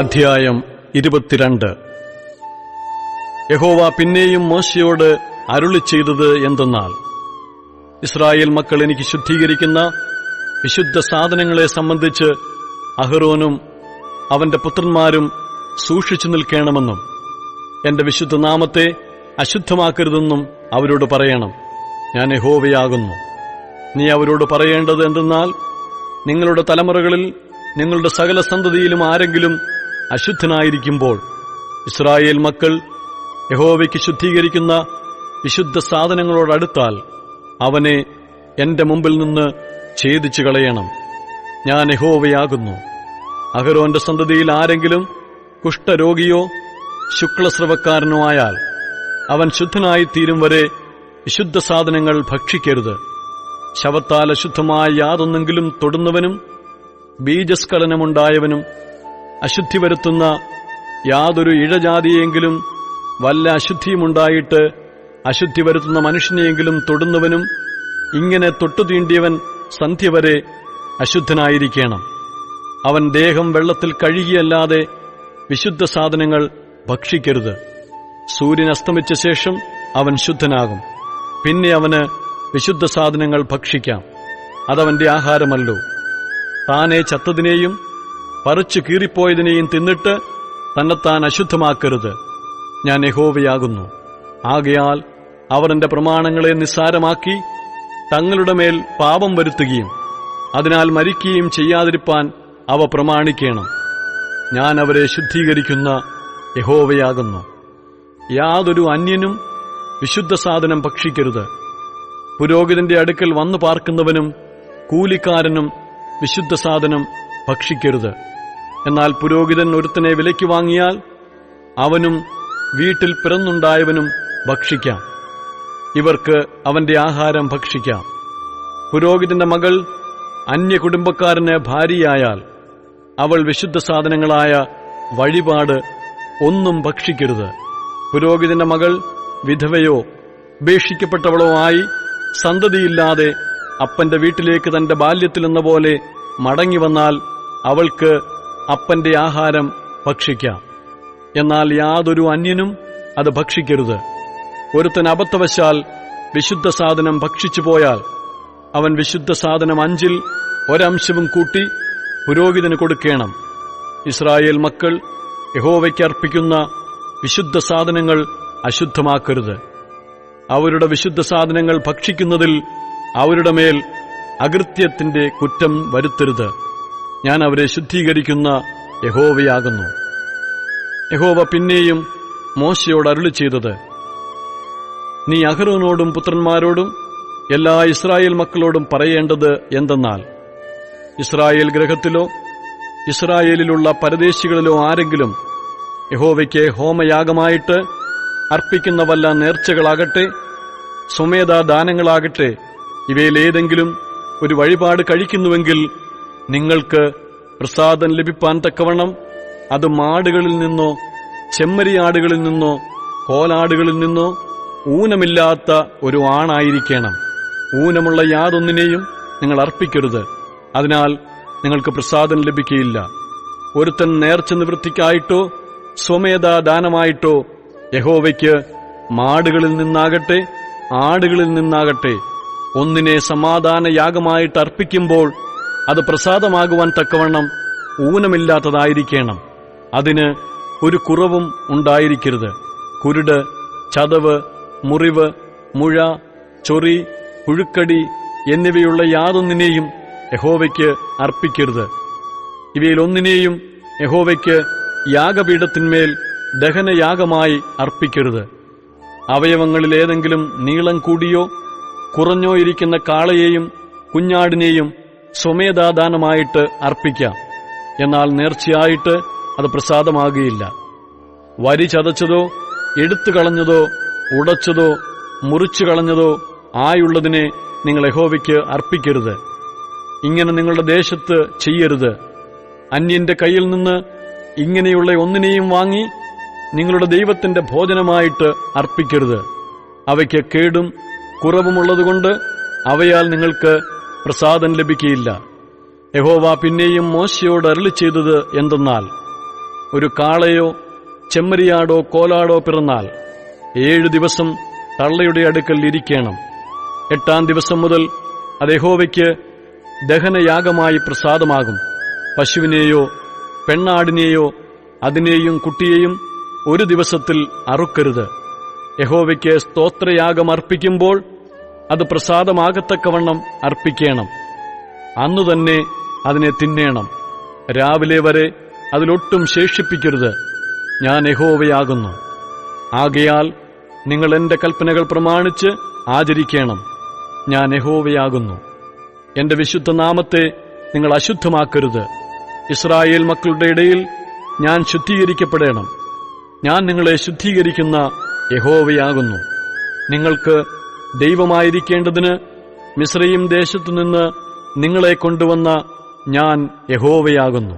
അധ്യായം 22. യഹോവ പിന്നെയും മോശയോട് അരുളിച്ചെയ്തത് എന്തെന്നാൽ, ഇസ്രായേൽ മക്കൾ എനിക്ക് ശുദ്ധീകരിക്കുന്ന വിശുദ്ധ സാധനങ്ങളെ സംബന്ധിച്ച് അഹരോനും അവന്റെ പുത്രന്മാരും സൂക്ഷിച്ചു നിൽക്കണമെന്നും എന്റെ വിശുദ്ധ നാമത്തെ അശുദ്ധമാക്കരുതെന്നും അവരോട് പറയണം. ഞാൻ യഹോവയാകുന്നു. നീ അവരോട് പറയേണ്ടത് എന്തെന്നാൽ, നിങ്ങളുടെ തലമുറകളിൽ നിങ്ങളുടെ സകല സന്തതിയിലും ആരെങ്കിലും അശുദ്ധനായിരിക്കുമ്പോൾ ഇസ്രായേൽ മക്കൾ യഹോവയ്ക്ക് ശുദ്ധീകരിക്കുന്ന വിശുദ്ധ സാധനങ്ങളോടടുത്താൽ അവനെ എന്റെ മുമ്പിൽ നിന്ന് ഛേദിച്ചു കളയണം. ഞാൻ യഹോവയാകുന്നു. അഹരോന്റെ സന്തതിയിൽ ആരെങ്കിലും കുഷ്ഠരോഗിയോ ശുക്ലസ്രവക്കാരനോ ആയാൽ അവൻ ശുദ്ധനായിത്തീരും വരെ വിശുദ്ധ സാധനങ്ങൾ ഭക്ഷിക്കരുത്. ശവത്താൽ അശുദ്ധമായ യാതൊന്നെങ്കിലും തൊടുന്നവനും ബീജസ്ഖലനമുണ്ടായവനും അശുദ്ധി വരുത്തുന്ന യാതൊരു ഇഴജാതിയെങ്കിലും വല്ല അശുദ്ധിയുമുണ്ടായിട്ട് അശുദ്ധി വരുത്തുന്ന മനുഷ്യനെയെങ്കിലും തൊടുന്നവനും ഇങ്ങനെ തൊട്ടുതീണ്ടിയവൻ സന്ധ്യ വരെ അശുദ്ധനായിരിക്കണം. അവൻ ദേഹം വെള്ളത്തിൽ കഴുകിയല്ലാതെ വിശുദ്ധ സാധനങ്ങൾ ഭക്ഷിക്കരുത്. സൂര്യൻ അസ്തമിച്ച ശേഷം അവൻ ശുദ്ധനാകും. പിന്നെ അവന് വിശുദ്ധ സാധനങ്ങൾ ഭക്ഷിക്കാം. അതവന്റെ ആഹാരമല്ലോ. താനെ ചത്തതിനെയും പറിച്ചു കീറിപ്പോയതിനെയും തിന്നിട്ട് തന്നെത്താൻ അശുദ്ധമാക്കരുത്. ഞാൻ യഹോവയാകുന്നു. ആകയാൽ അവർ എന്റെ പ്രമാണങ്ങളെ നിസ്സാരമാക്കി തങ്ങളുടെ മേൽ പാപം വരുത്തുകയും അതിനാൽ മരിക്കുകയും ചെയ്യാതിരിപ്പാൻ അവ പ്രമാണിക്കണം. ഞാൻ അവരെ ശുദ്ധീകരിക്കുന്ന യഹോവയാകുന്നു. യാതൊരു അന്യനും വിശുദ്ധ സാധനം ഭക്ഷിക്കരുത്. പുരോഹിതന്റെ അടുക്കൽ വന്നു പാർക്കുന്നവനും കൂലിക്കാരനും വിശുദ്ധ സാധനം ഭക്ഷിക്കരുത്. എന്നാൽ പുരോഹിതൻ ഒരുത്തനെ വിലയ്ക്ക് വാങ്ങിയാൽ അവനും വീട്ടിൽ പിറന്നുണ്ടായവനും ഭക്ഷിക്കാം. ഇവർക്ക് അവന്റെ ആഹാരം ഭക്ഷിക്കാം. പുരോഹിതന്റെ മകൾ അന്യകുടുംബക്കാരന് ഭാര്യയായാൽ അവൾ വിശുദ്ധ സാധനങ്ങളായ വഴിപാട് ഒന്നും ഭക്ഷിക്കരുത്. പുരോഹിതന്റെ മകൾ വിധവയോ ഉപേക്ഷിക്കപ്പെട്ടവളോ ആയി സന്തതിയില്ലാതെ അപ്പന്റെ വീട്ടിലേക്ക് തന്റെ ബാല്യത്തിലെന്ന പോലെ മടങ്ങിവന്നാൽ അവൾക്ക് അപ്പന്റെ ആഹാരം ഭക്ഷിക്കാം. എന്നാൽ യാതൊരു അന്യനും അത് ഭക്ഷിക്കരുത്. ഒരുത്തൻ അബദ്ധവശാൽ വിശുദ്ധ സാധനം ഭക്ഷിച്ചു പോയാൽ അവൻ വിശുദ്ധ സാധനം 5-ൽ 1 അംശവും കൂട്ടി പുരോഹിതന് കൊടുക്കണം. ഇസ്രായേൽ മക്കൾ യഹോവയ്ക്ക് അർപ്പിക്കുന്ന വിശുദ്ധ സാധനങ്ങൾ അശുദ്ധമാക്കരുത്. അവരുടെ വിശുദ്ധ സാധനങ്ങൾ ഭക്ഷിക്കുന്നതിൽ അവരുടെ മേൽ അകൃത്യത്തിന്റെ കുറ്റം വരുത്തരുത്. ഞാൻ അവരെ ശുദ്ധീകരിക്കുന്ന യഹോവയാകുന്നു. യഹോവ പിന്നെയും മോശയോട് അരുളിച്ചെയ്തത്, നീ അഹരോനോടും പുത്രന്മാരോടും എല്ലാ ഇസ്രായേൽ മക്കളോടും പറയേണ്ടത് എന്തെന്നാൽ, ഇസ്രായേൽ ഗൃഹത്തിലോ ഇസ്രായേലിലുള്ള പരദേശികളിലോ ആരെങ്കിലും യഹോവയ്ക്ക് ഹോമയാഗമായിട്ട് അർപ്പിക്കുന്ന വല്ല നേർച്ചകളാകട്ടെ സ്വമേധാദാനങ്ങളാകട്ടെ ഇവയിലേതെങ്കിലും ഒരു വഴിപാട് കഴിക്കുന്നുവെങ്കിൽ നിങ്ങൾക്ക് പ്രസാദം ലഭിപ്പാൻ തക്കവണ്ണം അത് മാടുകളിൽ നിന്നോ ചെമ്മരിയാടുകളിൽ നിന്നോ കോലാടുകളിൽ നിന്നോ ഊനമില്ലാത്ത ഒരു ആണായിരിക്കണം. ഊനമുള്ള യാതൊന്നിനെയും നിങ്ങൾ അർപ്പിക്കരുത്. അതിനാൽ നിങ്ങൾക്ക് പ്രസാദം ലഭിക്കുകയില്ല. ഒരുത്തൻ നേർച്ച നിവൃത്തിക്കായിട്ടോ സ്വമേധാദാനമായിട്ടോ യഹോവയ്ക്ക് മാടുകളിൽ നിന്നാകട്ടെ ആടുകളിൽ നിന്നാകട്ടെ ഒന്നിനെ സമാധാനയാഗമായിട്ട് അർപ്പിക്കുമ്പോൾ അത് പ്രസാദമാകുവാൻ തക്കവണ്ണം ഊനമില്ലാത്തതായിരിക്കണം. അതിന് ഒരു കുറവും ഉണ്ടായിരിക്കരുത്. കുരുട്, ചതവ്, മുറിവ്, മുഴ, ചൊറി, പുഴുക്കടി എന്നിവയുള്ള യാതൊന്നിനെയും യഹോവയ്ക്ക് അർപ്പിക്കരുത്. ഇവയിലൊന്നിനെയും യഹോവയ്ക്ക് യാഗപീഠത്തിന്മേൽ ദഹനയാഗമായി അർപ്പിക്കരുത്. അവയവങ്ങളിലേതെങ്കിലും നീളം കൂടിയോ കുറഞ്ഞോ ഇരിക്കുന്ന കാളയെയും കുഞ്ഞാടിനെയും സ്വമേധാദാനമായിട്ട് അർപ്പിക്കാം. എന്നാൽ നേർച്ചയായിട്ട് അത് പ്രസാദമാകുകയില്ല. വരി ചതച്ചതോ എടുത്തുകളഞ്ഞതോ ഉടച്ചതോ മുറിച്ചു കളഞ്ഞതോ ആയുള്ളതിനെ നിങ്ങൾ യഹോവയ്ക്ക് അർപ്പിക്കരുത്. ഇങ്ങനെ നിങ്ങളുടെ ദേശത്ത് ചെയ്യരുത്. അന്യന്റെ കയ്യിൽ നിന്ന് ഇങ്ങനെയുള്ള ഒന്നിനെയും വാങ്ങി നിങ്ങളുടെ ദൈവത്തിന്റെ ഭോജനമായിട്ട് അർപ്പിക്കരുത്. അവയ്ക്ക് കേടും കുറവുമുള്ളതുകൊണ്ട് അവയാൽ നിങ്ങൾക്ക് പ്രസാദം ലഭിക്കുകയില്ല. യഹോവ പിന്നെയും മോശയോട് അരുളിച്ചെയ്തത് എന്തെന്നാൽ, ഒരു കാളയോ ചെമ്മരിയാടോ കോലാടോ പിറന്നാൽ 7 ദിവസം തള്ളയുടെ അടുക്കൽ ഇരിക്കണം. 8-ാം ദിവസം മുതൽ അത് യഹോവയ്ക്ക് ദഹനയാഗമായി പ്രസാദമാകും. പശുവിനെയോ പെണ്ണാടിനെയോ അതിനെയും കുട്ടിയെയും 1 ദിവസത്തിൽ അറുക്കരുത്. യഹോവയ്ക്ക് സ്തോത്രയാഗം അർപ്പിക്കുമ്പോൾ അത് പ്രസാദമാകത്തക്കവണ്ണം അർപ്പിക്കണം. അന്നുതന്നെ അതിനെ തിന്നേണം. രാവിലെ വരെ അതിലൊട്ടും ശേഷിപ്പിക്കരുത്. ഞാൻ യഹോവയാകുന്നു. ആകയാൽ നിങ്ങൾ എന്റെ കൽപ്പനകൾ പ്രമാണിച്ച് ആചരിക്കണം. ഞാൻ യഹോവയാകുന്നു. എന്റെ വിശുദ്ധനാമത്തെ നിങ്ങൾ അശുദ്ധമാക്കരുത്. ഇസ്രായേൽ മക്കളുടെ ഇടയിൽ ഞാൻ ശുദ്ധീകരിക്കപ്പെടണം. ഞാൻ നിങ്ങളെ ശുദ്ധീകരിക്കുന്ന യഹോവയാകുന്നു. നിങ്ങൾക്ക് ദൈവമായിരിക്കേണ്ടതിന് മിസ്രയീം ദേശത്തുനിന്ന് നിങ്ങളെ കൊണ്ടുവന്ന ഞാൻ യഹോവയാകുന്നു.